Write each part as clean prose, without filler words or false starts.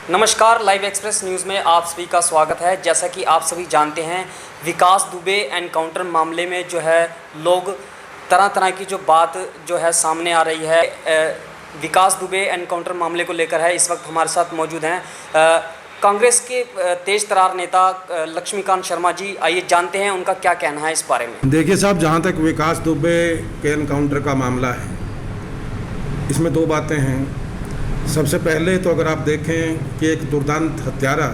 नमस्कार, live express news में आप सभी का स्वागत है। जैसा कि आप सभी जानते हैं, विकास दुबे एनकाउंटर मामले में जो है लोग तरह तरह की जो बात जो है सामने आ रही है। विकास दुबे एनकाउंटर मामले को लेकर है, इस वक्त हमारे साथ मौजूद हैं कांग्रेस के तेज तरार नेता लक्ष्मीकांत शर्मा जी। आइए जानते हैं उनका क्या कहना है इस बारे में। देखिए साहब, जहाँ तक विकास दुबे के एनकाउंटर का मामला है, इसमें दो बातें हैं। सबसे पहले तो अगर आप देखें कि एक दुर्दांत हत्यारा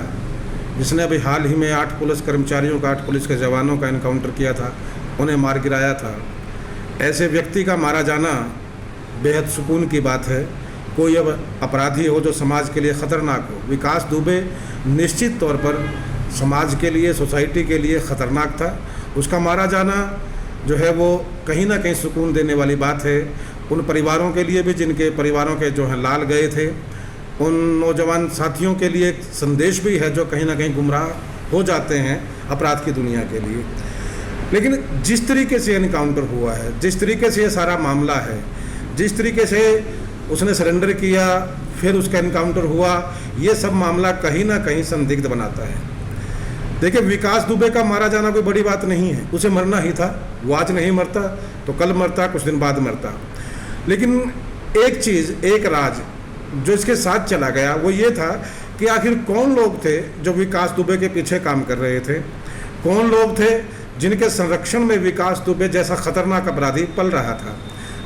जिसने अभी हाल ही में 8 पुलिस कर्मचारियों का, 8 पुलिस के जवानों का एनकाउंटर किया था, उन्हें मार गिराया था, ऐसे व्यक्ति का मारा जाना बेहद सुकून की बात है। कोई अब अपराधी हो जो समाज के लिए ख़तरनाक हो, विकास दुबे निश्चित तौर पर समाज के लिए, सोसाइटी के लिए ख़तरनाक था। उसका मारा जाना जो है वो कहीं ना कहीं सुकून देने वाली बात है उन परिवारों के लिए भी जिनके परिवारों के जो हैं लाल गए थे। उन नौजवान साथियों के लिए एक संदेश भी है जो कहीं ना कहीं गुमराह हो जाते हैं अपराध की दुनिया के लिए। लेकिन जिस तरीके से एनकाउंटर हुआ है, जिस तरीके से ये सारा मामला है, जिस तरीके से उसने सरेंडर किया, फिर उसका एनकाउंटर हुआ, ये सब मामला कहीं ना कहीं संदिग्ध बनाता है। देखिए, विकास दुबे का मारा जाना कोई बड़ी बात नहीं है, उसे मरना ही था। वो आज नहीं मरता तो कल मरता, कुछ दिन बाद मरता। लेकिन एक चीज़, एक राज जो इसके साथ चला गया वो ये था कि आखिर कौन लोग थे जो विकास दुबे के पीछे काम कर रहे थे, कौन लोग थे जिनके संरक्षण में विकास दुबे जैसा खतरनाक अपराधी पल रहा था।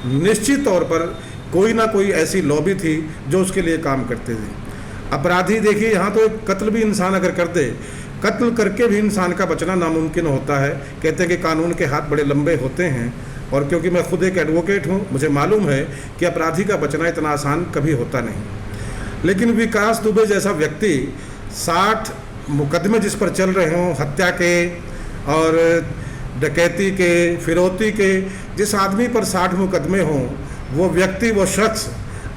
निश्चित तौर पर कोई ना कोई ऐसी लॉबी थी जो उसके लिए काम करते थे। अपराधी, देखिए यहाँ तो एक कत्ल भी इंसान अगर कर दे, कत्ल करके भी इंसान का बचना नामुमकिन होता है। कहते हैं कि कानून के हाथ बड़े लंबे होते हैं, और क्योंकि मैं खुद एक एडवोकेट हूँ, मुझे मालूम है कि अपराधी का बचना इतना आसान कभी होता नहीं। लेकिन विकास दुबे जैसा व्यक्ति 60 मुकदमे जिस पर चल रहे हों, हत्या के और डकैती के, फिरौती के, जिस आदमी पर 60 मुकदमे हों, वो व्यक्ति, वो शख्स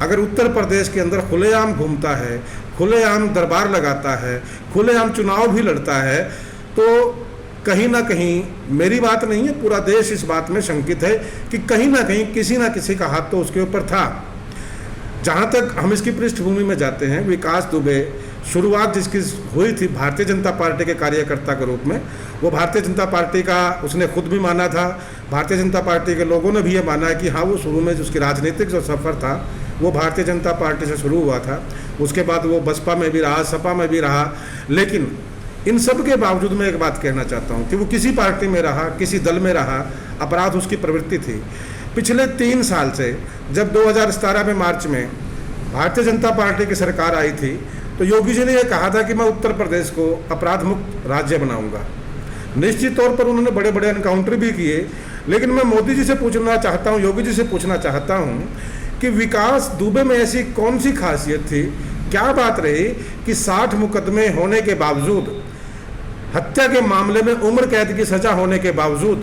अगर उत्तर प्रदेश के अंदर खुलेआम घूमता है, खुलेआम दरबार लगाता है, खुलेआम चुनाव भी लड़ता है, तो कहीं ना कहीं, मेरी बात नहीं है, पूरा देश इस बात में शंकित है कि कहीं ना कहीं किसी ना किसी का हाथ तो उसके ऊपर था। जहाँ तक हम इसकी पृष्ठभूमि में जाते हैं, विकास दुबे शुरुआत जिसकी हुई थी भारतीय जनता पार्टी के कार्यकर्ता के रूप में, वो भारतीय जनता पार्टी का उसने खुद भी माना था, भारतीय जनता पार्टी के लोगों ने भी ये माना है कि हाँ, वो शुरू में उसकी राजनीतिक जो सफ़र था वो भारतीय जनता पार्टी से शुरू हुआ था। उसके बाद वो बसपा में भी रहा, सपा में भी रहा। लेकिन इन सब के बावजूद मैं एक बात कहना चाहता हूँ कि वो किसी पार्टी में रहा, किसी दल में रहा, अपराध उसकी प्रवृत्ति थी। पिछले 3 साल से, जब 2017 में मार्च में भारतीय जनता पार्टी की सरकार आई थी, तो योगी जी ने यह कहा था कि मैं उत्तर प्रदेश को अपराध मुक्त राज्य बनाऊंगा। निश्चित तौर पर उन्होंने बड़े बड़े एनकाउंटर भी किए। लेकिन मैं मोदी जी से पूछना चाहता हूँ, योगी जी से पूछना चाहता हूँ कि विकास दुबे में ऐसी कौन सी खासियत थी, क्या बात रही कि 60 मुकदमे होने के बावजूद, हत्या के मामले में उम्र कैद की सजा होने के बावजूद,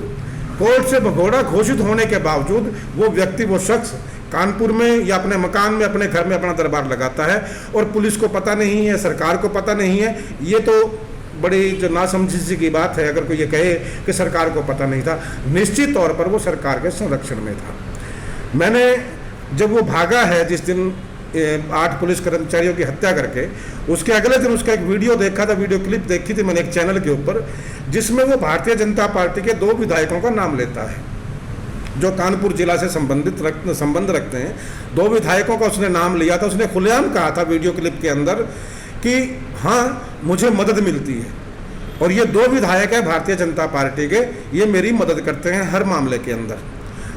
कोर्ट से भगोड़ा घोषित होने के बावजूद, वो व्यक्ति, वो शख्स कानपुर में या अपने मकान में, अपने घर में अपना दरबार लगाता है और पुलिस को पता नहीं है, सरकार को पता नहीं है। ये तो बड़ी जो नासमझी की बात है अगर कोई ये कहे कि सरकार को पता नहीं था। निश्चित तौर पर वो सरकार के संरक्षण में था। मैंने जब वो भागा है, जिस दिन 8 पुलिस कर्मचारियों की हत्या करके, उसके अगले दिन उसका एक वीडियो देखा था, वीडियो क्लिप देखी थी मैंने एक चैनल के ऊपर, जिसमें वो भारतीय जनता पार्टी के 2 विधायकों का नाम लेता है जो कानपुर जिला से संबंध रखते हैं। 2 विधायकों का उसने नाम लिया था। उसने खुलेआम कहा था वीडियो क्लिप के अंदर कि हाँ, मुझे मदद मिलती है और ये 2 विधायक हैं भारतीय जनता पार्टी के, ये मेरी मदद करते हैं हर मामले के अंदर।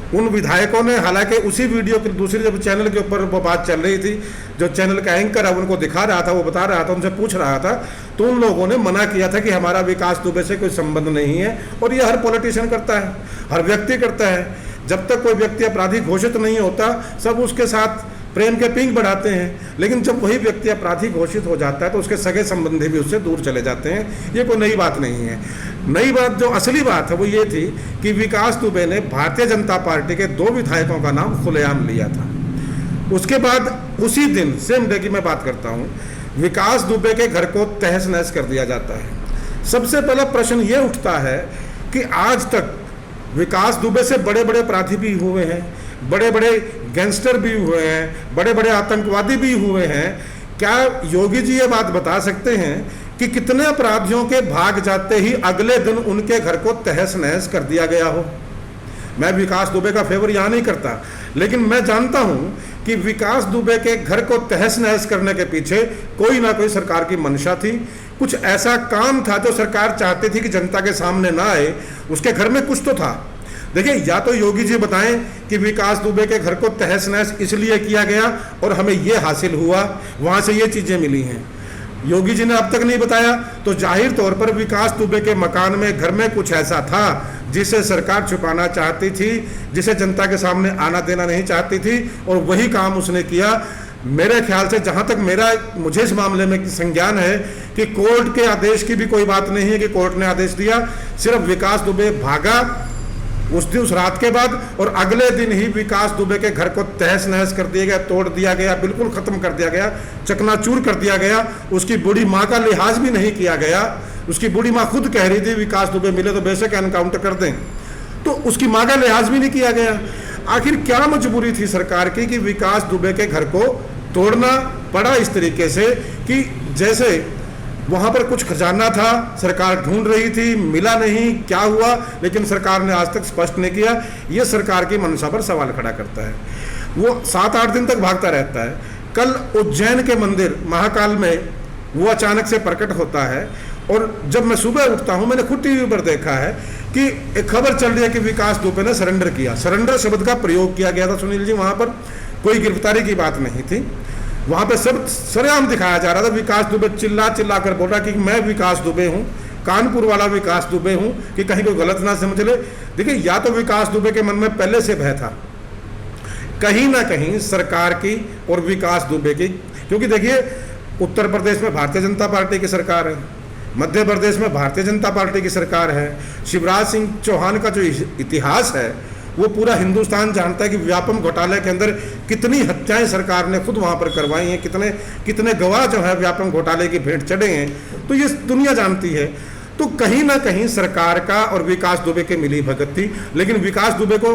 उन विधायकों ने, हालांकि उसी वीडियो के दूसरी जब चैनल के ऊपर वो बात चल रही थी, जो चैनल का एंकर है उनको दिखा रहा था, वो बता रहा था, उनसे पूछ रहा था, तो उन लोगों ने मना किया था कि हमारा विकास दुबे से कोई संबंध नहीं है। और ये हर पॉलिटिशियन करता है, हर व्यक्ति करता है। जब तक कोई व्यक्ति अपराधी घोषित नहीं होता, सब उसके साथ प्रेम के पिंग बढ़ाते हैं। लेकिन जब वही व्यक्ति अपराधी घोषित हो जाता है तो उसके सगे संबंधी भी उससे दूर चले जाते हैं। ये कोई नई बात नहीं है। नई बात, जो असली बात है, वो ये थी कि विकास दुबे ने भारतीय जनता पार्टी के 2 विधायकों का नाम खुलेआम लिया था। उसके बाद उसी दिन, सेम डे की मैं बात करता हूँ, विकास दुबे के घर को तहस नहस कर दिया जाता है। सबसे पहला प्रश्न ये उठता है कि आज तक विकास दुबे से बड़े बड़े अपराधी भी हुए हैं, बड़े बड़े गैंगस्टर भी हुए हैं, बड़े बड़े आतंकवादी भी हुए हैं, क्या योगी जी ये बात बता सकते हैं कि कितने अपराधियों के भाग जाते ही अगले दिन उनके घर को तहस नहस कर दिया गया हो? मैं विकास दुबे का फेवर यहाँ नहीं करता, लेकिन मैं जानता हूँ कि विकास दुबे के घर को तहस नहस करने के पीछे कोई ना कोई सरकार की मंशा थी। कुछ ऐसा काम था जो सरकार चाहती थी कि जनता के सामने ना आए, उसके घर में कुछ तो था। देखिए, या तो योगी जी बताएं कि विकास दुबे के घर को तहस नहस इसलिए किया गया और हमें ये हासिल हुआ, वहाँ से ये चीज़ें मिली हैं। योगी जी ने अब तक नहीं बताया, तो जाहिर तौर पर विकास दुबे के मकान में, घर में कुछ ऐसा था जिसे सरकार छुपाना चाहती थी, जिसे जनता के सामने आना देना नहीं चाहती थी, और वही काम उसने किया। मेरे ख्याल से, जहाँ तक मुझे इस मामले में संज्ञान है, कि कोर्ट के आदेश की भी कोई बात नहीं है कि कोर्ट ने आदेश दिया, सिर्फ विकास दुबे भागा उस रात के बाद, और अगले दिन ही विकास दुबे के घर को तहस नहस कर दिया गया, तोड़ दिया गया, बिल्कुल खत्म कर दिया गया, चकनाचूर कर दिया गया। उसकी बूढ़ी माँ का लिहाज भी नहीं किया गया। उसकी बूढ़ी माँ खुद कह रही थी विकास दुबे मिले तो बेशक एनकाउंटर कर दें, तो उसकी माँ का लिहाज भी नहीं किया गया। आखिर क्या मजबूरी थी सरकार की कि विकास दुबे के घर को तोड़ना पड़ा इस तरीके से, कि जैसे वहाँ पर कुछ खजाना था, सरकार ढूंढ रही थी, मिला नहीं, क्या हुआ, लेकिन सरकार ने आज तक स्पष्ट नहीं किया। ये सरकार की मंशा पर सवाल खड़ा करता है। वो 7-8 दिन तक भागता रहता है। कल उज्जैन के मंदिर महाकाल में वो अचानक से प्रकट होता है, और जब मैं सुबह उठता हूँ, मैंने खुद टीवी पर देखा है कि एक खबर चल रही है कि विकास दुबे ने सरेंडर किया। सरेंडर शब्द का प्रयोग किया गया था सुनील जी, वहाँ पर कोई गिरफ्तारी की बात नहीं थी। वहाँ पे सब सरेआम दिखाया जा रहा था। विकास दुबे चिल्ला चिल्ला कर बोल रहा कि मैं विकास दुबे हूँ, कानपुर वाला विकास दुबे हूँ, कि कहीं कोई गलत ना समझ ले। देखिए, या तो विकास दुबे के मन में पहले से भय था कहीं ना कहीं सरकार की और विकास दुबे की, क्योंकि देखिए, उत्तर प्रदेश में भारतीय जनता पार्टी की सरकार है, मध्य प्रदेश में भारतीय जनता पार्टी की सरकार है। शिवराज सिंह चौहान का जो इतिहास है वो पूरा हिंदुस्तान जानता है कि व्यापम घोटाले के अंदर कितनी हत्याएं सरकार ने खुद वहां पर करवाई हैं, कितने कितने गवाह जो है व्यापम घोटाले की भेंट चढ़े हैं, तो ये दुनिया जानती है। तो कहीं ना कहीं सरकार का और विकास दुबे के मिली भगत थी। लेकिन विकास दुबे को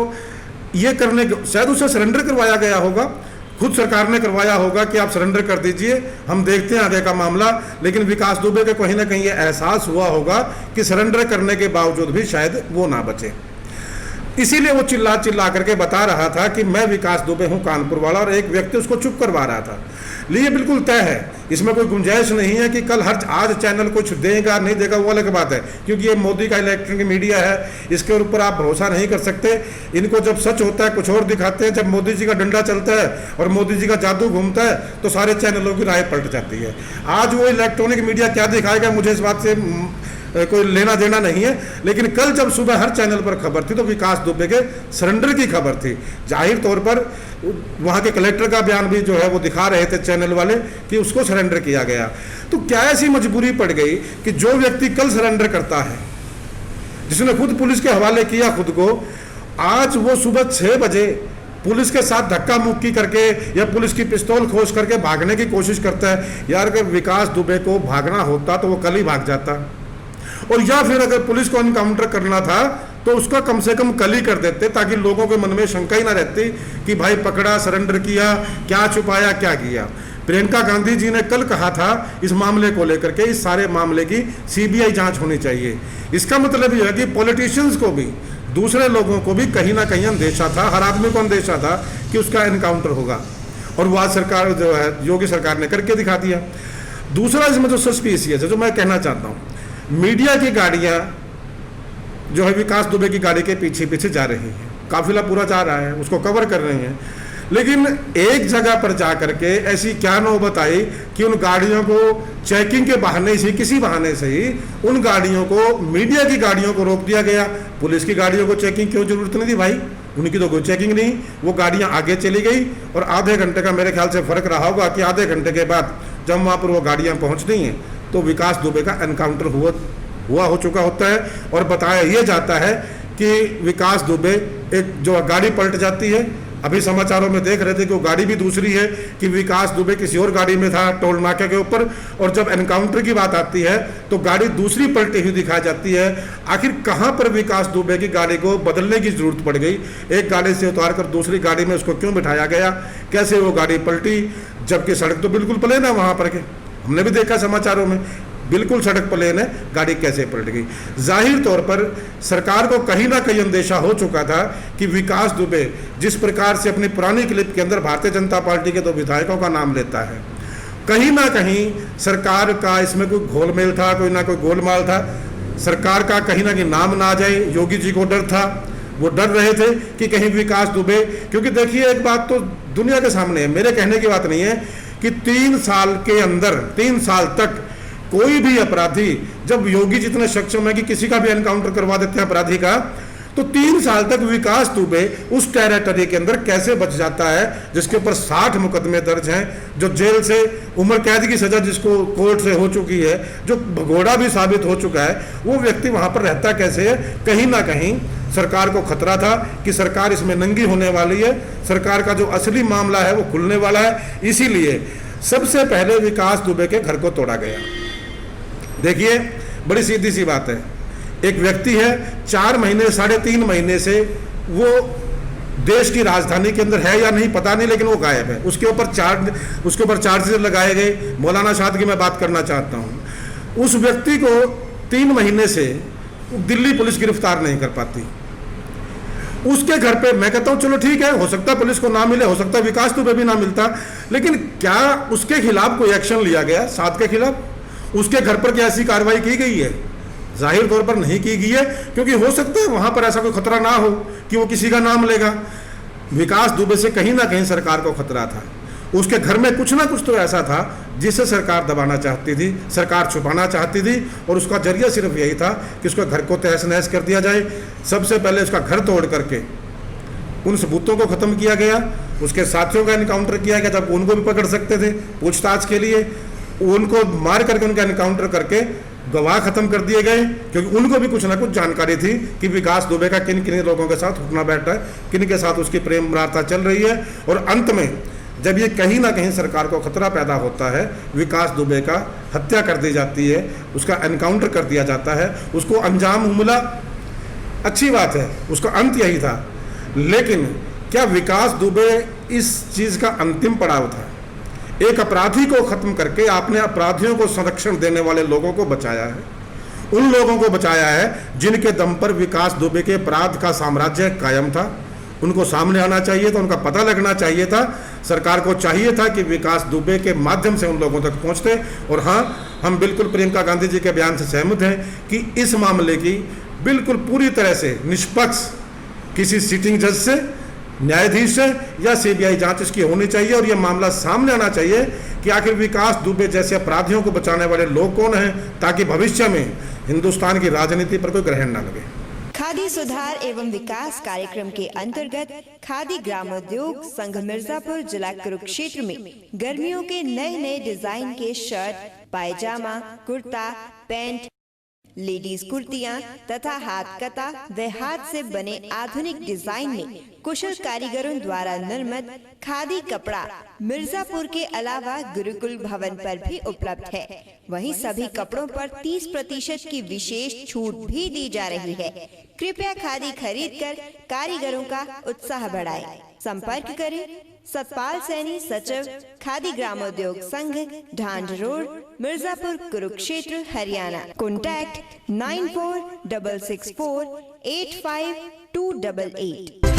ये करने, शायद उसे सरेंडर करवाया गया होगा, खुद सरकार ने करवाया होगा कि आप सरेंडर कर दीजिए, हम देखते हैं आगे का मामला। लेकिन विकास दुबे को कहीं ना कहीं ये एहसास हुआ होगा कि सरेंडर करने के बावजूद भी शायद वो ना बचे, इसीलिए वो चिल्ला चिल्ला करके बता रहा था कि मैं विकास दुबे हूँ कानपुर वाला, और एक व्यक्ति उसको चुप करवा रहा था। लिए बिल्कुल तय है, इसमें कोई गुंजाइश नहीं है कि कल आज चैनल कुछ देगा नहीं देगा, वो अलग बात है, क्योंकि ये मोदी का इलेक्ट्रॉनिक मीडिया है, इसके ऊपर आप भरोसा नहीं कर सकते। इनको जब सच होता है कुछ और दिखाते हैं, जब मोदी जी का डंडा चलता है और मोदी जी का जादू घूमता है तो सारे चैनलों की राय पलट जाती है। आज वो इलेक्ट्रॉनिक मीडिया क्या दिखाएगा मुझे इस बात से कोई लेना देना नहीं है, लेकिन कल जब सुबह हर चैनल पर खबर थी तो विकास दुबे के सरेंडर की खबर थी। जाहिर तौर पर वहाँ के कलेक्टर का बयान भी जो है वो दिखा रहे थे चैनल वाले कि उसको सरेंडर किया गया। तो क्या ऐसी मजबूरी पड़ गई कि जो व्यक्ति कल सरेंडर करता है, जिसने खुद पुलिस के हवाले किया खुद को, आज वो सुबह 6 बजे पुलिस के साथ धक्का मुक्की करके या पुलिस की पिस्तौल खोज करके भागने की कोशिश करता है। यार, अगर विकास दुबे को भागना होता तो वो कल ही भाग जाता, और या फिर अगर पुलिस को एनकाउंटर करना था तो उसका कम से कम कल ही कर देते, ताकि लोगों के मन में शंका ही ना रहती कि भाई पकड़ा, सरेंडर किया, क्या छुपाया, क्या किया। प्रियंका गांधी जी ने कल कहा था इस मामले को लेकर के, इस सारे मामले की सीबीआई जांच होनी चाहिए। इसका मतलब यह है कि पॉलिटिशियंस को भी, दूसरे लोगों को भी कहीं ना कहीं अंदेशा था, हर आदमी को अंदेशा था कि उसका एनकाउंटर होगा, और वो आज सरकार जो है योगी सरकार ने करके दिखा दिया। दूसरा इसमें जो सस्पिशियस है, जो मैं कहना चाहता हूँ, मीडिया की गाड़ियां जो है विकास दुबे की गाड़ी के पीछे पीछे जा रही हैं, काफिला पूरा जा रहा है, उसको कवर कर रहे हैं, लेकिन एक जगह पर जा करके ऐसी क्या नौबत आई कि उन गाड़ियों को चेकिंग के बहाने से, किसी बहाने से ही उन गाड़ियों को, मीडिया की गाड़ियों को रोक दिया गया। पुलिस की गाड़ियों को चेकिंग क्यों जरूरत नहीं थी भाई, उनकी तो कोई चेकिंग नहीं, वो गाड़ियां आगे चली गई, और आधे घंटे का मेरे ख्याल से फर्क रहा होगा कि आधे घंटे के बाद जब वहाँ पर वो गाड़ियाँ पहुँचती हैं तो विकास दुबे का एनकाउंटर हुआ हो चुका होता है। और बताया ये जाता है कि विकास दुबे, एक जो गाड़ी पलट जाती है, अभी समाचारों में देख रहे थे कि वो गाड़ी भी दूसरी है, कि विकास दुबे किसी और गाड़ी में था टोल नाके के ऊपर, और जब एनकाउंटर की बात आती है तो गाड़ी दूसरी पलटी हुई दिखाई जाती है। आखिर कहाँ पर विकास दुबे की गाड़ी को बदलने की जरूरत पड़ गई, एक गाड़ी से उतार कर दूसरी गाड़ी में उसको क्यों बिठाया गया, कैसे वो गाड़ी पलटी, जबकि सड़क तो बिल्कुल प्लेन है वहाँ पर के, हमने भी देखा समाचारों में, बिल्कुल सड़क प्लेन है, गाड़ी कैसे पलट गई। जाहिर तौर पर सरकार को कहीं ना कहीं अंदेशा हो चुका था कि विकास दुबे जिस प्रकार से अपनी पुरानी क्लिप के अंदर भारतीय जनता पार्टी के 2 विधायकों का नाम लेता है, कहीं ना कहीं सरकार का इसमें कोई घोलमेल था, कोई ना कोई गोलमाल था। सरकार का कहीं ना कहीं नाम ना आ जाए, योगी जी को डर था, वो डर रहे थे कि कहीं विकास दुबे, क्योंकि देखिए एक बात तो दुनिया के सामने है, मेरे कहने की बात नहीं है कि 3 साल के अंदर 3 साल तक कोई भी अपराधी, जब योगी जितने सक्षम है कि किसी का भी एनकाउंटर करवा देते हैं अपराधी का, तो 3 साल तक विकास दुबे उस टेरिटरी के अंदर कैसे बच जाता है जिसके ऊपर 60 मुकदमे दर्ज हैं, जो जेल से उम्र कैद की सजा जिसको कोर्ट से हो चुकी है, जो भगोड़ा भी साबित हो चुका है, वो व्यक्ति वहां पर रहता कैसे है। कहीं ना कहीं सरकार को खतरा था कि सरकार इसमें नंगी होने वाली है, सरकार का जो असली मामला है वो खुलने वाला है। इसीलिए सबसे पहले विकास दुबे के घर को तोड़ा गया। देखिए बड़ी सीधी सी बात है, एक व्यक्ति है 4 महीने 3.5 महीने से वो देश की राजधानी के अंदर है या नहीं पता नहीं, लेकिन वो गायब है। उसके ऊपर चार्जेस लगाए गए। मौलाना शाद की मैं बात करना चाहता हूँ। उस व्यक्ति को 3 महीने से दिल्ली पुलिस गिरफ्तार नहीं कर पाती। उसके घर पे मैं कहता हूँ चलो ठीक है, हो सकता है पुलिस को ना मिले, हो सकता है विकास दुबे भी ना मिलता, लेकिन क्या उसके खिलाफ कोई एक्शन लिया गया? साद के खिलाफ उसके घर पर क्या ऐसी कार्रवाई की गई है? जाहिर तौर पर नहीं की गई है, क्योंकि हो सकता है वहां पर ऐसा कोई खतरा ना हो कि वो किसी का नाम लेगा। विकास दुबे से कहीं ना कहीं सरकार को खतरा था। उसके घर में कुछ ना कुछ तो ऐसा था जिसे सरकार दबाना चाहती थी, सरकार छुपाना चाहती थी, और उसका जरिया सिर्फ यही था कि उसके घर को तहस नहस कर दिया जाए। सबसे पहले उसका घर तोड़ करके उन सबूतों को खत्म किया गया, उसके साथियों का एनकाउंटर किया गया जब उनको भी पकड़ सकते थे पूछताछ के लिए, उनको मार करके उनका एनकाउंटर करके गवाह खत्म कर दिए गए, क्योंकि उनको भी कुछ ना कुछ जानकारी थी कि विकास दुबे का किन किन लोगों के साथ उठना बैठा है, किन के साथ उसकी प्रेम वार्ता चल रही है। और अंत में जब ये कहीं ना कहीं सरकार को खतरा पैदा होता है, विकास दुबे का हत्या कर दी जाती है, उसका एनकाउंटर कर दिया जाता है, उसको अंजाम मिला, अच्छी बात है, उसका अंत यही था। लेकिन क्या विकास दुबे इस चीज़ का अंतिम पड़ाव था? एक अपराधी को खत्म करके आपने अपराधियों को संरक्षण देने वाले लोगों को बचाया है, उन लोगों को बचाया है जिनके दम पर विकास दुबे के अपराध का साम्राज्य कायम था। उनको सामने आना चाहिए था, उनका पता लगना चाहिए था। सरकार को चाहिए था कि विकास दुबे के माध्यम से उन लोगों तक पहुंचते। और हाँ, हम बिल्कुल प्रियंका गांधी जी के बयान से सहमत हैं कि इस मामले की बिल्कुल पूरी तरह से निष्पक्ष किसी सिटिंग जज से, न्यायाधीश से या सीबीआई जांच इसकी होनी चाहिए, और यह मामला सामने आना चाहिए कि आखिर विकास दुबे जैसे अपराधियों को बचाने वाले लोग कौन हैं, ताकि भविष्य में हिंदुस्तान की राजनीति पर कोई ग्रहण न लगे। खादी सुधार एवं विकास कार्यक्रम के अंतर्गत खादी ग्रामोद्योग संघ मिर्जापुर जिला कुरुक्षेत्र में गर्मियों के नए नए डिजाइन के शर्ट, पायजामा, कुर्ता, पैंट, लेडीज कुर्तियां तथा हाथ कता व हाथ से बने आधुनिक डिजाइन में कुशल कारीगरों द्वारा निर्मित खादी कपड़ा मिर्जापुर के अलावा गुरुकुल भवन पर भी उपलब्ध है। वहीं सभी कपड़ों पर 30% की विशेष छूट भी दी जा रही है। कृपया खादी खरीदकर कारीगरों का उत्साह बढ़ाएं। संपर्क करें सतपाल सैनी, सचिव, खादी ग्रामोद्योग संघ, ढांड रोड, मिर्जापुर, कुरुक्षेत्र, हरियाणा। कॉन्टैक्ट 9466485288।